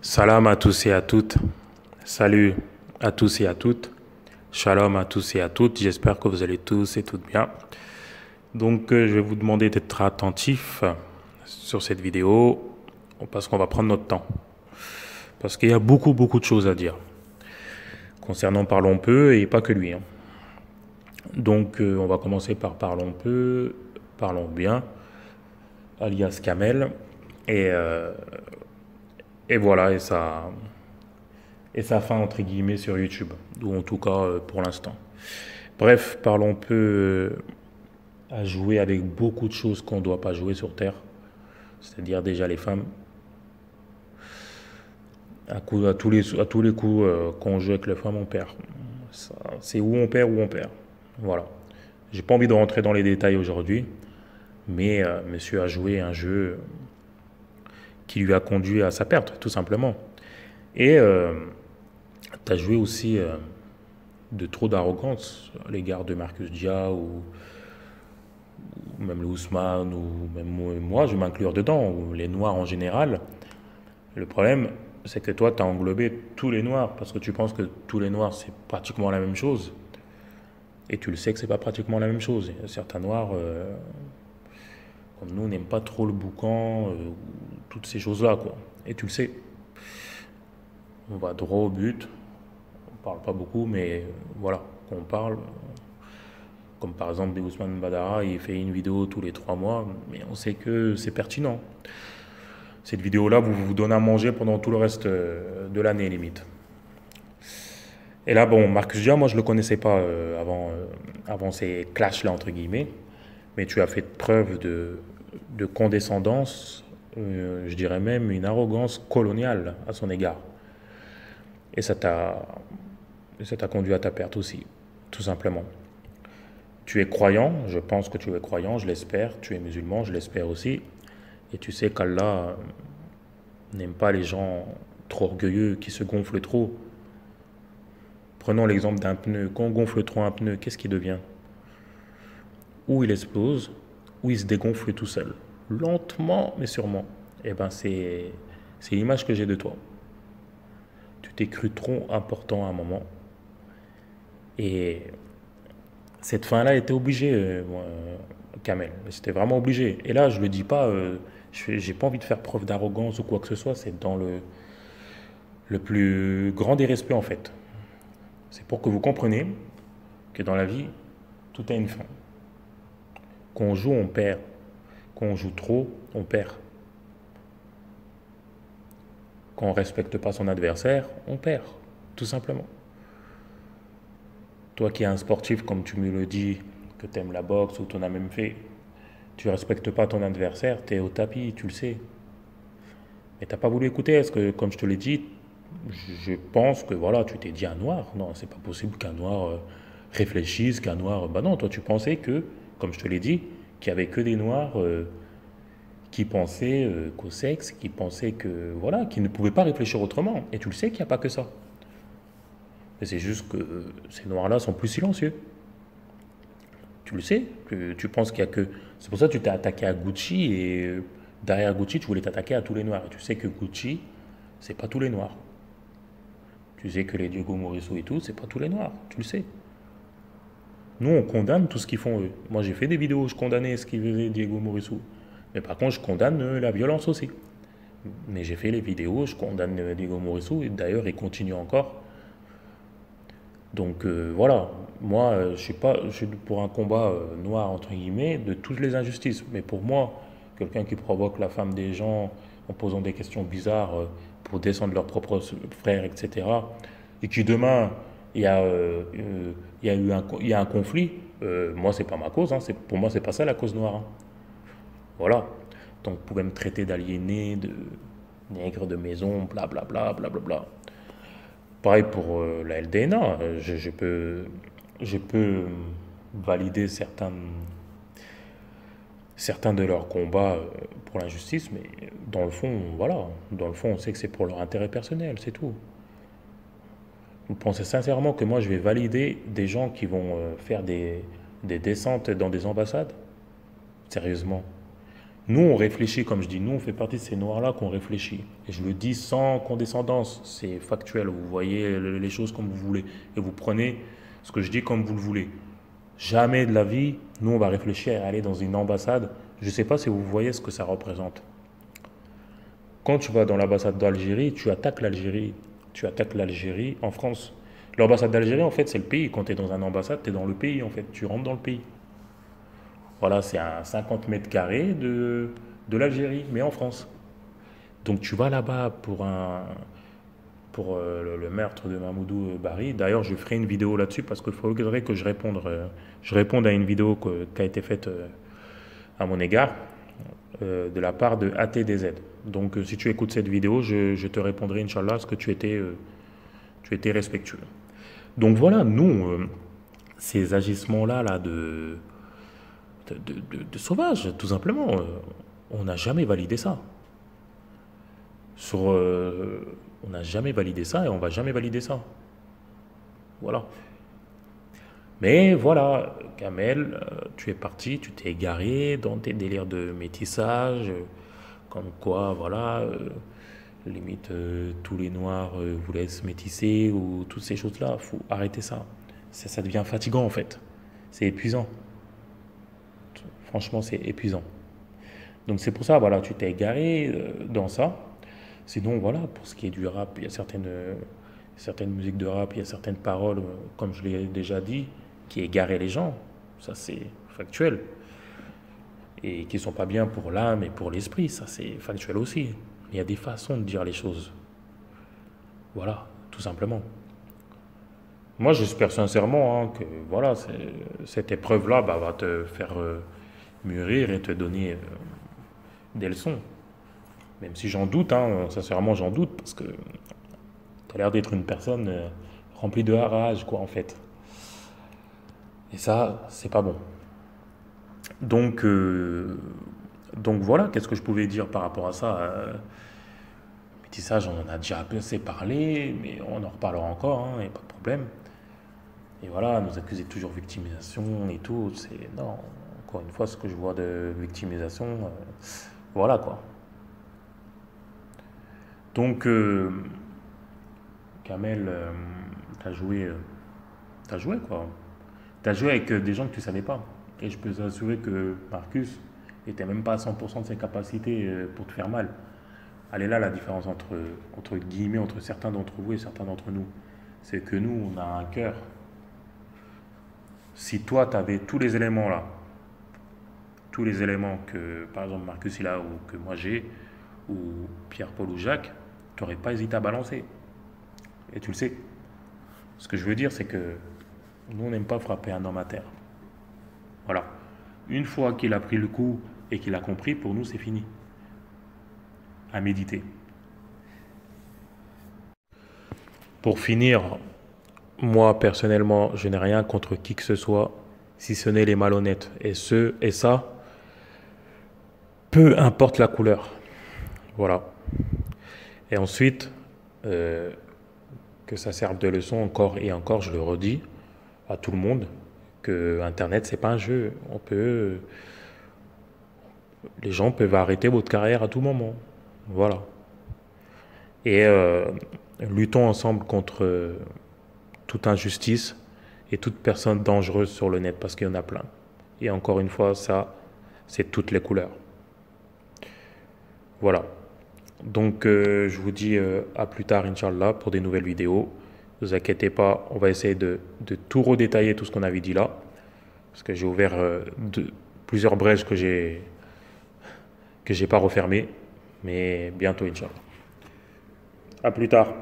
Salam à tous et à toutes. Salut à tous et à toutes. Shalom à tous et à toutes. J'espère que vous allez tous et toutes bien. Donc, je vais vous demander d'être attentifs sur cette vidéo parce qu'on va prendre notre temps. Parce qu'il y a beaucoup de choses à dire concernant Parlons peu et pas que lui, hein. Donc, on va commencer par Parlons peu, Parlons bien, alias Kamel. Et, euh, et voilà, et sa fin entre guillemets sur YouTube, ou en tout cas pour l'instant. Bref, parlons peu à jouer avec beaucoup de choses qu'on ne doit pas jouer sur Terre, c'est-à-dire déjà les femmes. À tous les coups, quand on joue avec les femmes, on perd. C'est où on perd, où on perd. Voilà. J'ai pas envie de rentrer dans les détails aujourd'hui, mais monsieur a joué un jeu qui lui a conduit à sa perte, tout simplement. Et tu as joué aussi de trop d'arrogance à l'égard de Marcus Dia ou même le Ousmane ou même moi, je m'inclure dedans, ou les Noirs en général. Le problème, c'est que toi, tu as englobé tous les Noirs parce que tu penses que tous les Noirs, c'est pratiquement la même chose. Et tu le sais que c'est pas pratiquement la même chose. Certains Noirs, comme nous, n'aiment pas trop le boucan, toutes ces choses-là, quoi. Et tu le sais. On va droit au but. On parle pas beaucoup, mais voilà, quand on parle, comme par exemple Ousmane Badara, il fait une vidéo tous les 3 mois, mais on sait que c'est pertinent. Cette vidéo-là, vous donne à manger pendant tout le reste de l'année, limite. Et là, bon, Marcus Dia, moi, je le connaissais pas avant ces clashs-là, entre guillemets, mais tu as fait preuve de condescendance, je dirais même une arrogance coloniale à son égard. Et ça t'a conduit à ta perte aussi, tout simplement. Tu es croyant, je pense que tu es croyant, je l'espère. Tu es musulman, je l'espère aussi. Et tu sais qu'Allah n'aime pas les gens trop orgueilleux, qui se gonflent trop. Prenons l'exemple d'un pneu. Quand on gonfle trop un pneu, qu'est-ce qui devient? Ou il explose, ou il se dégonfle tout seul. Lentement, mais sûrement. Eh ben, c'est l'image que j'ai de toi. Tu t'es cru trop important à un moment. Et cette fin-là était obligée, Kamel. C'était vraiment obligé. Et là, je ne le dis pas, j'ai pas envie de faire preuve d'arrogance ou quoi que ce soit. C'est dans le plus grand des respects, en fait. C'est pour que vous compreniez que dans la vie, tout a une fin. Quand on joue, on perd. Quand on joue trop, on perd. Quand on ne respecte pas son adversaire, on perd. Tout simplement. Toi qui es un sportif, comme tu me le dis, que tu aimes la boxe ou tu en as même fait, tu ne respectes pas ton adversaire, tu es au tapis, tu le sais. Mais tu n'as pas voulu écouter, parce que, comme je te l'ai dit, je pense que voilà, tu t'es dit un noir. Non, c'est pas possible qu'un noir réfléchisse, qu'un noir. Bah non, toi tu pensais que, comme je te l'ai dit, qu'il y avait que des noirs qui pensaient qu'au sexe, qui pensaient que voilà, qui ne pouvaient pas réfléchir autrement. Et tu le sais qu'il n'y a pas que ça. Mais c'est juste que ces noirs-là sont plus silencieux. Tu le sais, que tu penses qu'il y a que. C'est pour ça que tu t'es attaqué à Gucci et derrière Gucci, tu voulais t'attaquer à tous les noirs. Et tu sais que Gucci, c'est pas tous les noirs. Tu sais que les Diego Morisseau et tout, c'est pas tous les noirs. Tu le sais. Nous, on condamne tout ce qu'ils font eux. Moi, j'ai fait des vidéos où je condamnais ce qu'ils faisaient Diego Morisseau. Mais par contre, je condamne la violence aussi. Mais j'ai fait les vidéos, je condamne Diego Morisseau et d'ailleurs, il continue encore. Donc voilà, moi je suis pour un combat noir entre guillemets de toutes les injustices. Mais pour moi, quelqu'un qui provoque la femme des gens en posant des questions bizarres pour descendre leurs propres frères, etc. Et qui demain il y a un conflit, moi c'est pas ma cause, hein, pour moi c'est pas ça la cause noire, hein. Voilà. Donc vous pouvez me traiter d'aliéné, de nègre de maison, blablabla, blablabla. Pareil pour la LDNA, je peux valider certains de leurs combats pour l'injustice, mais dans le fond, voilà, dans le fond, on sait que c'est pour leur intérêt personnel, c'est tout. Vous pensez sincèrement que moi, je vais valider des gens qui vont faire des descentes dans des ambassades? Sérieusement. Nous, on réfléchit, comme je dis, nous, on fait partie de ces noirs-là qu'on réfléchit. Et je le dis sans condescendance, c'est factuel. Vous voyez les choses comme vous voulez. Et vous prenez ce que je dis comme vous le voulez. Jamais de la vie, nous, on va réfléchir à aller dans une ambassade. Je ne sais pas si vous voyez ce que ça représente. Quand tu vas dans l'ambassade d'Algérie, tu attaques l'Algérie. Tu attaques l'Algérie en France. L'ambassade d'Algérie, en fait, c'est le pays. Quand tu es dans une ambassade, tu es dans le pays, en fait. Tu rentres dans le pays. Voilà, c'est un 50 mètres carrés de l'Algérie, mais en France. Donc tu vas là-bas pour le meurtre de Mahmoudou Bari. D'ailleurs, je ferai une vidéo là-dessus parce qu'il faudrait que je réponde à une vidéo qui a été faite à mon égard de la part de ATDZ. Donc si tu écoutes cette vidéo, je te répondrai, Inch'Allah, parce que tu étais respectueux. Donc voilà, nous, ces agissements-là là, de sauvages, tout simplement, on n'a jamais validé ça. On n'a jamais validé ça et on va jamais valider ça. Voilà. Mais voilà, Kamel, tu es parti, tu t'es égaré dans tes délires de métissage, comme quoi, voilà, limite tous les Noirs voulaient se métisser ou toutes ces choses-là. Faut arrêter ça. Ça devient fatigant en fait. C'est épuisant. Franchement, c'est épuisant. Donc c'est pour ça, voilà, tu t'es égaré dans ça. Sinon, voilà, pour ce qui est du rap, il y a certaines musiques de rap, il y a certaines paroles, comme je l'ai déjà dit, qui égaraient les gens. Ça, c'est factuel. Et qui ne sont pas bien pour l'âme et pour l'esprit. Ça, c'est factuel aussi. Il y a des façons de dire les choses. Voilà, tout simplement. Moi, j'espère sincèrement que voilà, cette épreuve-là va te faire mûrir et te donner des leçons. Même si j'en doute, hein, sincèrement j'en doute, parce que tu as l'air d'être une personne remplie de rage, quoi, en fait. Et ça, c'est pas bon. Donc, donc voilà, qu'est-ce que je pouvais dire par rapport à ça métissage, on en a déjà assez parlé, mais on en reparlera encore, il n'y a pas de problème. Et voilà, nous accuser toujours de victimisation et tout, c'est... Non, encore une fois, ce que je vois de victimisation, voilà, quoi. Donc, Kamel, t'as joué quoi. T'as joué avec des gens que tu savais pas. Et je peux t'assurer que Marcus était même pas à 100% de ses capacités pour te faire mal. Elle est là la différence entre guillemets, entre certains d'entre vous et certains d'entre nous. C'est que nous, on a un cœur. Si toi, tu avais tous les éléments là, tous les éléments que, par exemple, Marcus il a ou que moi j'ai, ou Pierre-Paul ou Jacques, tu n'aurais pas hésité à balancer. Et tu le sais. Ce que je veux dire, c'est que nous, on n'aime pas frapper un homme à terre. Voilà. Une fois qu'il a pris le coup et qu'il a compris, pour nous, c'est fini. À méditer. Pour finir, moi, personnellement, je n'ai rien contre qui que ce soit, si ce n'est les malhonnêtes. Et ça, peu importe la couleur. Voilà. Et ensuite, que ça serve de leçon encore et encore, je le redis à tout le monde, que Internet, c'est pas un jeu. Les gens peuvent arrêter votre carrière à tout moment. Voilà. Et luttons ensemble contre toute injustice et toute personne dangereuse sur le net, parce qu'il y en a plein. Et encore une fois, ça, c'est toutes les couleurs. Voilà. Donc, je vous dis à plus tard, Inch'Allah, pour des nouvelles vidéos. Ne vous inquiétez pas, on va essayer de tout redétailler, tout ce qu'on avait dit là. Parce que j'ai ouvert plusieurs brèches que j'ai pas refermées. Mais bientôt, Inch'Allah. À plus tard.